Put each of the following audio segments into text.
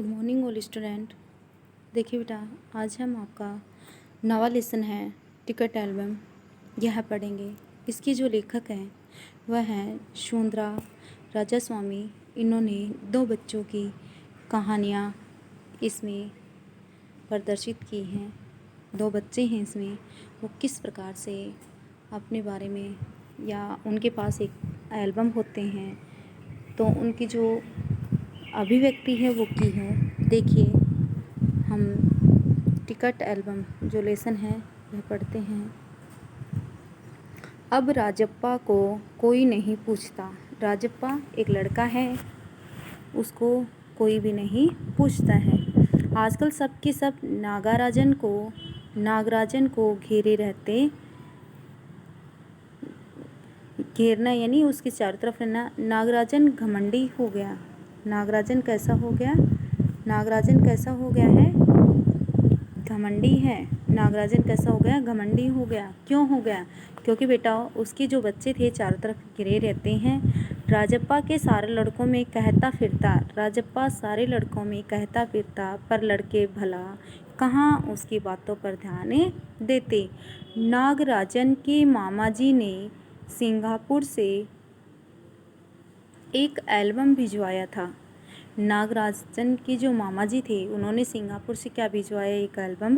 Good morning all student. देखिए बेटा, आज हम आपका नवा लेसन है टिकट एल्बम यह पढ़ेंगे। इसकी जो लेखक हैं वह हैं सुंदरा राजास्वामी। इन्होंने दो बच्चों की कहानियाँ इसमें प्रदर्शित की हैं। दो बच्चे हैं इसमें, वो किस प्रकार से अपने बारे में या उनके पास एक एल्बम होते हैं तो उनकी जो अभिव्यक्ति है वो की है। देखिए, हम टिकट एल्बम जो लेसन है वह पढ़ते हैं। अब राजप्पा को कोई नहीं पूछता। राजप्पा एक लड़का है, उसको कोई भी नहीं पूछता है। आजकल सब के सब नागराजन को घेरे रहते। घेरना यानी उसके चारों तरफ रहना। नागराजन घमंडी हो गया। नागराजन कैसा हो गया? नागराजन कैसा हो गया है? घमंडी है। नागराजन कैसा हो गया? घमंडी हो गया। क्यों हो गया? क्योंकि बेटा उसके जो बच्चे थे चारों तरफ घिरे रहते हैं। राजप्पा के सारे लड़कों में कहता फिरता। राजप्पा सारे लड़कों में कहता फिरता, पर लड़के भला कहाँ उसकी बातों पर ध्यान देते। नागराजन के मामा जी ने सिंगापुर से एक एल्बम भिजवाया था। नागराजन के जो मामा जी थे उन्होंने सिंगापुर से क्या भिजवाया? एक एल्बम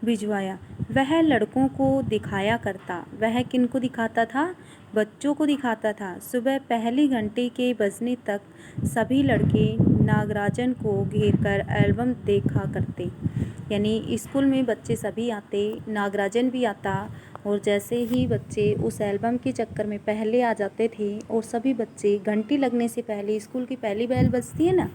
भिजवाया। वह लड़कों को दिखाया करता। वह किनको दिखाता था? बच्चों को दिखाता था। सुबह पहले घंटे के बजने तक सभी लड़के नागराजन को घेरकर एल्बम देखा करते। यानी स्कूल में बच्चे सभी आते, नागराजन भी आता, और जैसे ही बच्चे उस एल्बम के चक्कर में पहले आ जाते थे और सभी बच्चे घंटी लगने से पहले, स्कूल की पहली बेल बजती है ना,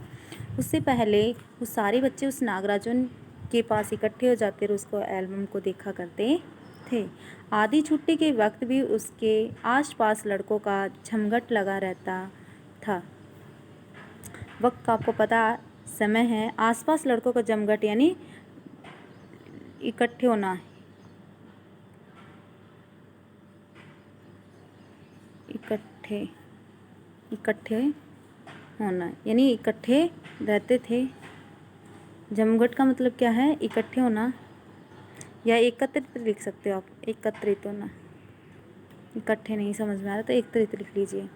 उससे पहले वो सारे बच्चे उस नागराजन के पास इकट्ठे हो जाते और उसको एल्बम को देखा करते थे। आधी छुट्टी के वक्त भी उसके आसपास लड़कों का झमघट लगा रहता था। वक्त का आपको पता समय है। आसपास लड़कों का जमघट यानी इकट्ठे होना। इकट्ठे होना यानी इकट्ठे रहते थे। जमघट का मतलब क्या है? इकट्ठे होना, या एकत्रित लिख सकते हो आप। एकत्रित होना, इकट्ठे नहीं समझ में आ रहा तो एकत्रित लिख लीजिए।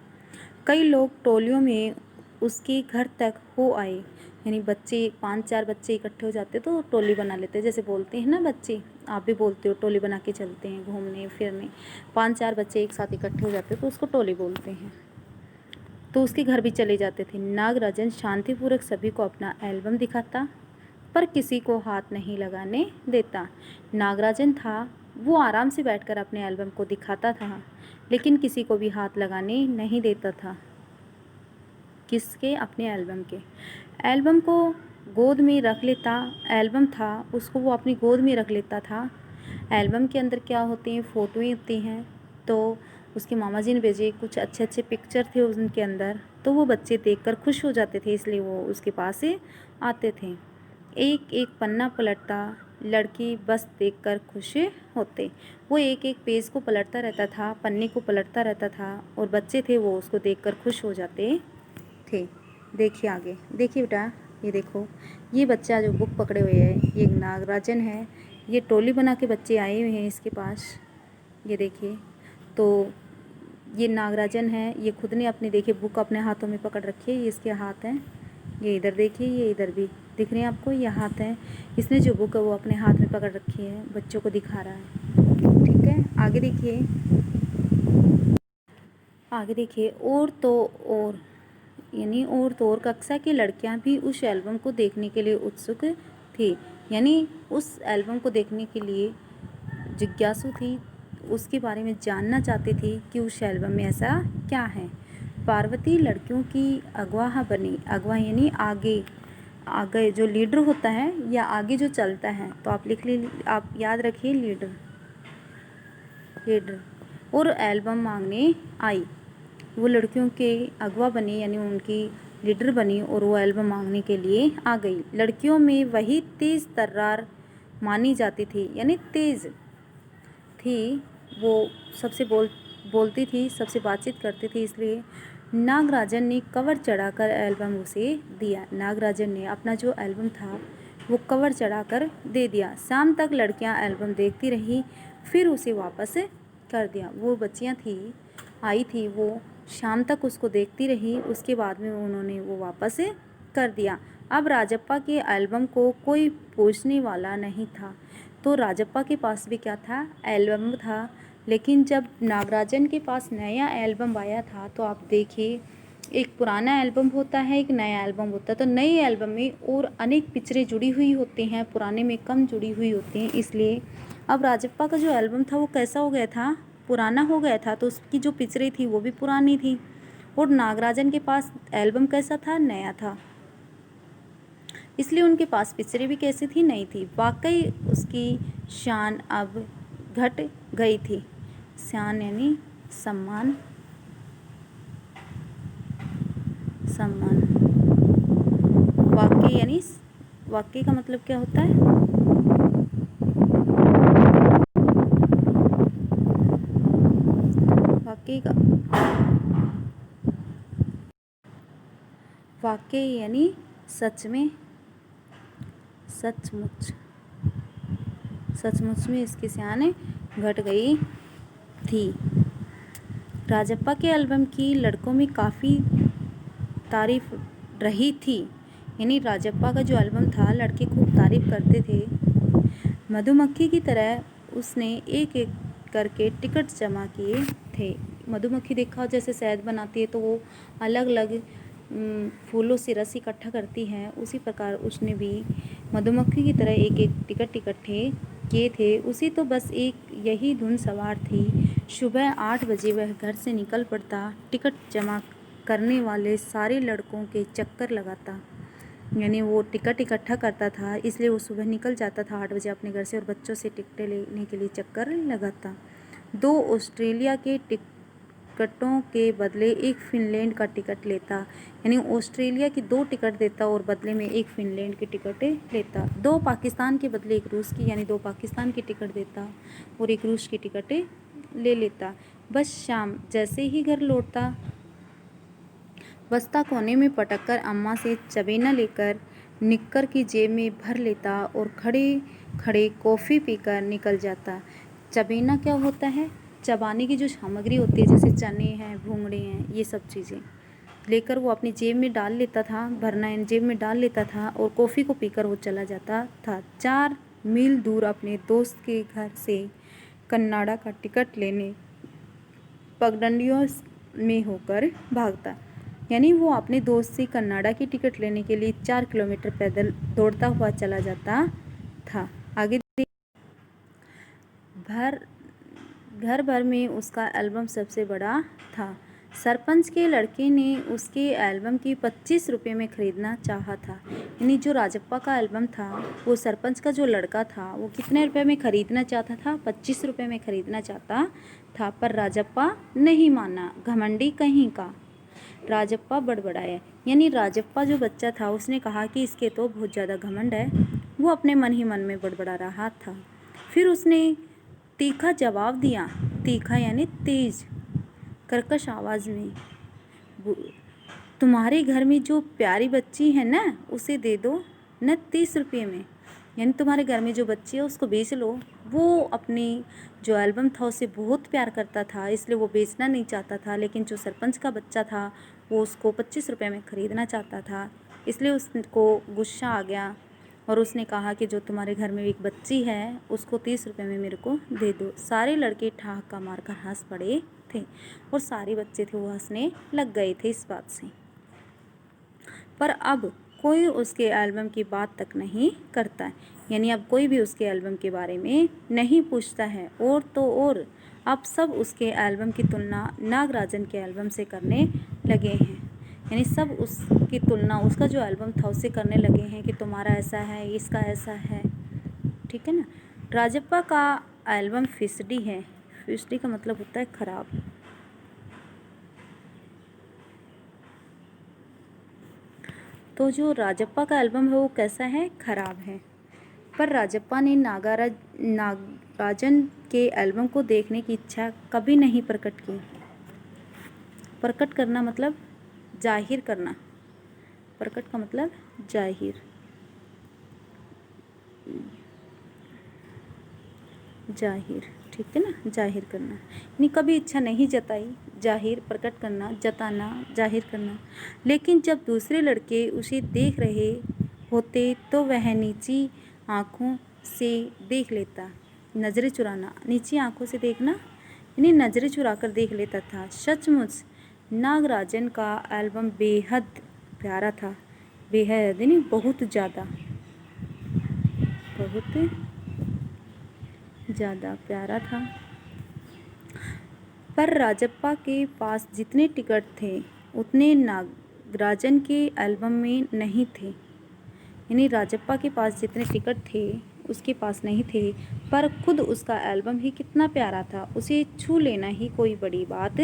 कई लोग टोलियों में उसके घर तक हो आए। यानी बच्चे 5-4 बच्चे इकट्ठे हो जाते तो टोली बना लेते, जैसे बोलते हैं ना बच्चे, आप भी बोलते हो टोली बना के चलते हैं घूमने फिरने। 5-4 बच्चे एक साथ इकट्ठे हो जाते तो उसको टोली बोलते हैं। तो उसके घर भी चले जाते थे। नागराजन शांतिपूर्वक सभी को अपना एल्बम दिखाता, पर किसी को हाथ नहीं लगाने देता। नागराजन था, वो आराम से बैठकर अपने एल्बम को दिखाता था, लेकिन किसी को भी हाथ लगाने नहीं देता था। किसके? अपने एल्बम के। एल्बम को गोद में रख लेता। एल्बम था उसको वो अपनी गोद में रख लेता था। एल्बम के अंदर क्या होते हैं? फ़ोटोएँ होती हैं। तो उसके मामा जी ने भेजे, कुछ अच्छे अच्छे पिक्चर थे उनके अंदर, तो वो बच्चे देखकर खुश हो जाते थे, इसलिए वो उसके पास से आते थे। एक एक पन्ना पलटता, लड़की बस देखकर खुश होते। वो एक एक पेज को पलटता रहता था, पन्ने को पलटता रहता था, और बच्चे थे वो उसको देखकर खुश हो जाते थे। देखिए आगे, देखिए बेटा, ये देखो, ये बच्चा जो बुक पकड़े हुए है ये नागराजन है। ये टोली बना के बच्चे आए हुए हैं इसके पास। ये देखिए, तो ये नागराजन है, ये खुद ने अपनी देखिए बुक अपने हाथों में पकड़ रखी है। ये इसके हाथ हैं, ये इधर देखिए, ये इधर भी दिख रहे हैं आपको, ये हाथ हैं। इसने जो बुक है वो अपने हाथ में पकड़ रखी है, बच्चों को दिखा रहा है। ठीक है, आगे देखिए, आगे देखिए। और यानी और तो और कक्षा की लड़कियां भी उस एल्बम को देखने के लिए उत्सुक थी। यानी उस एल्बम को देखने के लिए जिज्ञासु थी, उसके बारे में जानना चाहती थी कि उस एल्बम में ऐसा क्या है। पार्वती लड़कियों की अगवा बनी। अगवा यानी आगे, आगे जो लीडर होता है या आगे जो चलता है, तो आप लिख ली, आप याद रखिए लीडर। और एल्बम मांगने आई। वो लड़कियों के अगवा बनी यानी उनकी लीडर बनी, और वो एल्बम मांगने के लिए आ गई। लड़कियों में वही तेज़ तर्रार मानी जाती थी, यानी तेज़ थी वो, सबसे बोलती थी, सबसे बातचीत करती थी, इसलिए नागराजन ने कवर चढ़ाकर एल्बम उसे दिया। नागराजन ने अपना जो एल्बम था वो कवर चढ़ाकर दे दिया। शाम तक लड़कियां एल्बम देखती रही, फिर उसे वापस कर दिया। वो बच्चियां आई थी, वो शाम तक उसको देखती रही, उसके बाद में उन्होंने वो वापस कर दिया। अब राजप्पा के एल्बम को कोई पूछने वाला नहीं था, तो राजप्पा के पास भी क्या था, एल्बम था। लेकिन जब नागराजन के पास नया एल्बम आया था, तो आप देखिए, एक पुराना एल्बम होता है, एक नया एल्बम होता है। तो नए एल्बम में और अनेक पिक्चरें जुड़ी हुई होती हैं, पुराने में कम जुड़ी हुई होती हैं। इसलिए अब राजप्पा का जो एल्बम था वो कैसा हो गया था, पुराना हो गया था। तो उसकी जो पिक्चरें थी वो भी पुरानी थी, और नागराजन के पास एल्बम कैसा था, नया था। इसलिए उनके पास पिक्चरें भी कैसी थी, नई थी। वाकई उसकी शान अब घट गई थी। शान यानी सम्मान, सम्मान। वाकई यानी, वाकई का मतलब क्या होता है, वाकई का, वाकई यानी सच में, सचमुच, सचमुच में इसकी शान घट गई थी। राजप्पा के एल्बम की लड़कों में काफ़ी तारीफ रही थी। यानी राजप्पा का जो एल्बम था, लड़के खूब तारीफ करते थे। मधुमक्खी की तरह उसने एक एक करके टिकट जमा किए थे। मधुमक्खी देखा जैसे शहद बनाती है, तो वो अलग अलग फूलों से रस इकट्ठा करती है, उसी प्रकार उसने भी मधुमक्खी की तरह एक एक टिकट इकट्ठे किए थे। उसी तो बस एक यही धुन सवार थी। सुबह 8 बजे वह घर से निकल पड़ता, टिकट जमा करने वाले सारे लड़कों के चक्कर लगाता। यानी वो टिकट इकट्ठा करता था, इसलिए वो सुबह निकल जाता था 8 बजे अपने घर से, और बच्चों से टिकटें लेने के लिए चक्कर लगाता। 2 ऑस्ट्रेलिया के टिकटों के बदले एक फिनलैंड का टिकट लेता। यानी ऑस्ट्रेलिया की 2 टिकट देता और बदले में एक फिनलैंड की टिकटें लेता। 2 पाकिस्तान के बदले एक रूस की, यानी 2 पाकिस्तान की टिकट देता और एक रूस की टिकटें ले लेता। बस शाम जैसे ही घर लौटता, बस्ता कोने में पटककर अम्मा से चबेना लेकर निक्कर की जेब में भर लेता और खड़े खड़े कॉफ़ी पीकर निकल जाता। चबेना क्या होता है, चबाने की जो सामग्री होती है, जैसे चने हैं, भूंगड़े हैं, ये सब चीज़ें लेकर वो अपनी जेब में डाल लेता था, भरना जेब में डाल लेता था और कॉफ़ी को पीकर वो चला जाता था। 4 मील दूर अपने दोस्त के घर से कन्नाडा का टिकट लेने पगडंडियों में होकर भागता। यानी वो अपने दोस्त से कन्नाडा की टिकट लेने के लिए 4 किलोमीटर पैदल दौड़ता हुआ चला जाता था। आगे घर भर में उसका एल्बम सबसे बड़ा था। सरपंच के लड़के ने उसके एल्बम की 25 रुपये में ख़रीदना चाहा था। यानी जो राजप्पा का एल्बम था, वो सरपंच का जो लड़का था वो कितने रुपए में ख़रीदना चाहता था, 25 रुपये में ख़रीदना चाहता था। पर राजप्पा नहीं माना, घमंडी कहीं का। राजप्पा बड़बड़ाया। यानी राजप्पा जो बच्चा था, उसने कहा कि इसके तो बहुत ज़्यादा घमंड है। वो अपने मन ही मन में बड़बड़ा रहा था। फिर उसने तीखा जवाब दिया, तीखा यानी तेज, कर्कश आवाज़ में, तुम्हारे घर में जो प्यारी बच्ची है ना, उसे दे दो न 30 रुपये में। यानी तुम्हारे घर में जो बच्ची है उसको बेच लो। वो अपनी जो एल्बम था उसे बहुत प्यार करता था, इसलिए वो बेचना नहीं चाहता था। लेकिन जो सरपंच का बच्चा था वो उसको 25 रुपये में ख़रीदना चाहता था, इसलिए उसको गुस्सा आ गया और उसने कहा कि जो तुम्हारे घर में एक बच्ची है उसको 30 रुपये में मेरे को दे दो। सारे लड़के ठहाका मारकर हंस पड़े थे और सारे बच्चे थे वो हंसने लग गए थे इस बात से। पर अब कोई उसके एल्बम की बात तक नहीं करता है। यानी अब कोई भी उसके एल्बम के बारे में नहीं पूछता है। और तो और अब सब उसके एल्बम की तुलना नागराजन के एल्बम से करने लगे हैं। यानी सब उसकी तुलना, उसका जो एल्बम था उससे करने लगे हैं कि तुम्हारा ऐसा है, इसका ऐसा है, ठीक है ना। राजप्पा का एल्बम फिसडी है। फिसडी का मतलब होता है ख़राब। तो जो राजप्पा का एल्बम है वो कैसा है, ख़राब है। पर राजप्पा ने नागराजन के एल्बम को देखने की इच्छा कभी नहीं प्रकट की। प्रकट करना मतलब जाहिर करना, प्रकट का मतलब जाहिर, जाहिर, ठीक है ना, जाहिर करना। यानी कभी इच्छा नहीं जताई, जाहिर प्रकट करना, जताना, जाहिर करना। लेकिन जब दूसरे लड़के उसे देख रहे होते तो वह नीची आँखों से देख लेता। नज़रें चुराना, नीची आँखों से देखना यानी नज़रें चुरा कर देख लेता था। सचमुच नागराजन का एल्बम बेहद प्यारा था, बेहद यानी बहुत ज़्यादा, बहुत ज़्यादा प्यारा था। पर राजप्पा के पास जितने टिकट थे उतने नागराजन के एल्बम में नहीं थे। यानी राजप्पा के पास जितने टिकट थे उसके पास नहीं थे, पर खुद उसका एल्बम ही कितना प्यारा था, उसे छू लेना ही कोई बड़ी बात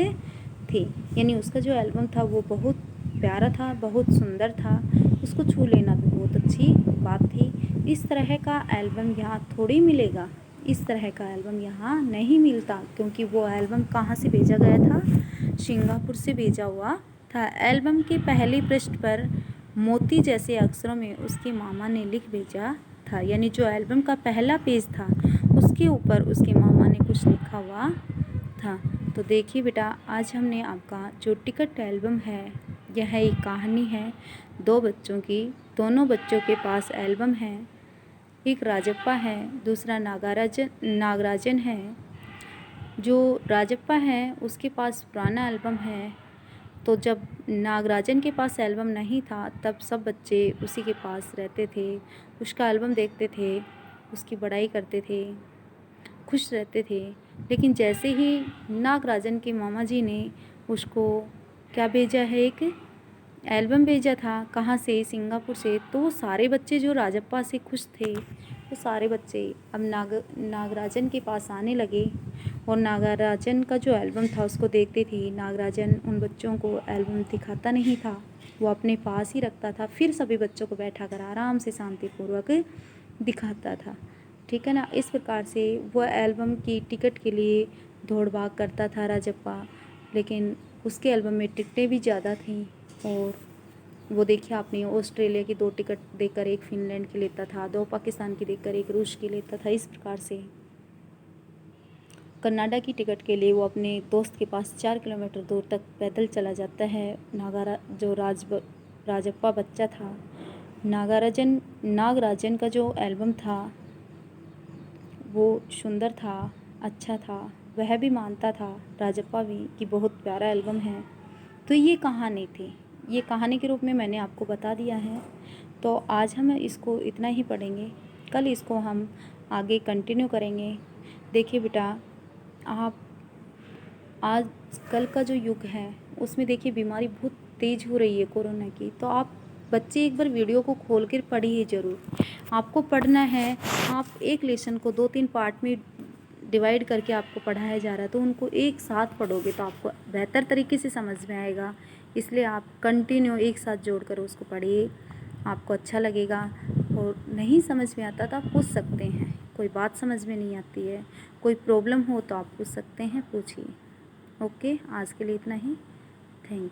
थी। यानी उसका जो एल्बम था वो बहुत प्यारा था, बहुत सुंदर था, उसको छू लेना भी बहुत अच्छी बात थी। इस तरह का एल्बम यहाँ थोड़ी मिलेगा, इस तरह का एल्बम यहाँ नहीं मिलता, क्योंकि वो एल्बम कहाँ से भेजा गया था, सिंगापुर से भेजा हुआ था। एल्बम के पहले पृष्ठ पर मोती जैसे अक्षरों में उसके मामा ने लिख भेजा था। यानी जो एल्बम का पहला पेज था उसके ऊपर उसके मामा ने कुछ लिखा हुआ था। तो देखिए बेटा, आज हमने आपका जो टिकट एल्बम है यह एक कहानी है दो बच्चों की। दोनों बच्चों के पास एल्बम है, एक राजप्पा है, दूसरा नागराजन है। जो राजप्पा है उसके पास पुराना एल्बम है, तो जब नागराजन के पास एल्बम नहीं था तब सब बच्चे उसी के पास रहते थे, उसका एल्बम देखते थे, उसकी बड़ाई करते थे, खुश रहते थे। लेकिन जैसे ही नागराजन के मामा जी ने उसको क्या भेजा है, एक एल्बम भेजा था, कहाँ से, सिंगापुर से, तो वो सारे बच्चे जो राजप्पा से खुश थे वो सारे बच्चे अब नागराजन के पास आने लगे और नागराजन का जो एल्बम था उसको देखते थे। नागराजन उन बच्चों को एल्बम दिखाता नहीं था, वो अपने पास ही रखता था, फिर सभी बच्चों को बैठा कर आराम से शांतिपूर्वक दिखाता था, ठीक है ना। इस प्रकार से वो एल्बम की टिकट के लिए दौड़ भाग करता था राजप्पा, लेकिन उसके एल्बम में टिकटें भी ज़्यादा थीं। और वो देखिए आपने, ऑस्ट्रेलिया की 2 टिकट देकर एक फिनलैंड की लेता था, 2 पाकिस्तान की देकर एक रूस की लेता था। इस प्रकार से कनाडा की टिकट के लिए वो अपने दोस्त के पास 4 किलोमीटर दूर तक पैदल चला जाता है। राजप्पा बच्चा था। नागराजन का जो एल्बम था वो सुंदर था, अच्छा था, वह भी मानता था, राजप्पा भी, कि बहुत प्यारा एल्बम है। तो ये कहानी थी, ये कहानी के रूप में मैंने आपको बता दिया है। तो आज हम इसको इतना ही पढ़ेंगे, कल इसको हम आगे कंटिन्यू करेंगे। देखिए बेटा, आप आज कल का जो युग है उसमें देखिए बीमारी बहुत तेज़ हो रही है कोरोना की, तो आप बच्चे एक बार वीडियो को खोल कर पढ़िए ज़रूर। आपको पढ़ना है, आप एक लेसन को 2-3 पार्ट में डिवाइड करके आपको पढ़ाया जा रहा है, तो उनको एक साथ पढ़ोगे तो आपको बेहतर तरीके से समझ में आएगा। इसलिए आप कंटिन्यू एक साथ जोड़कर उसको पढ़िए, आपको अच्छा लगेगा। और नहीं समझ में आता तो आप पूछ सकते हैं, कोई बात समझ में नहीं आती है, कोई प्रॉब्लम हो तो आप पूछ सकते हैं, पूछिए। ओके, आज के लिए इतना ही। Thank you.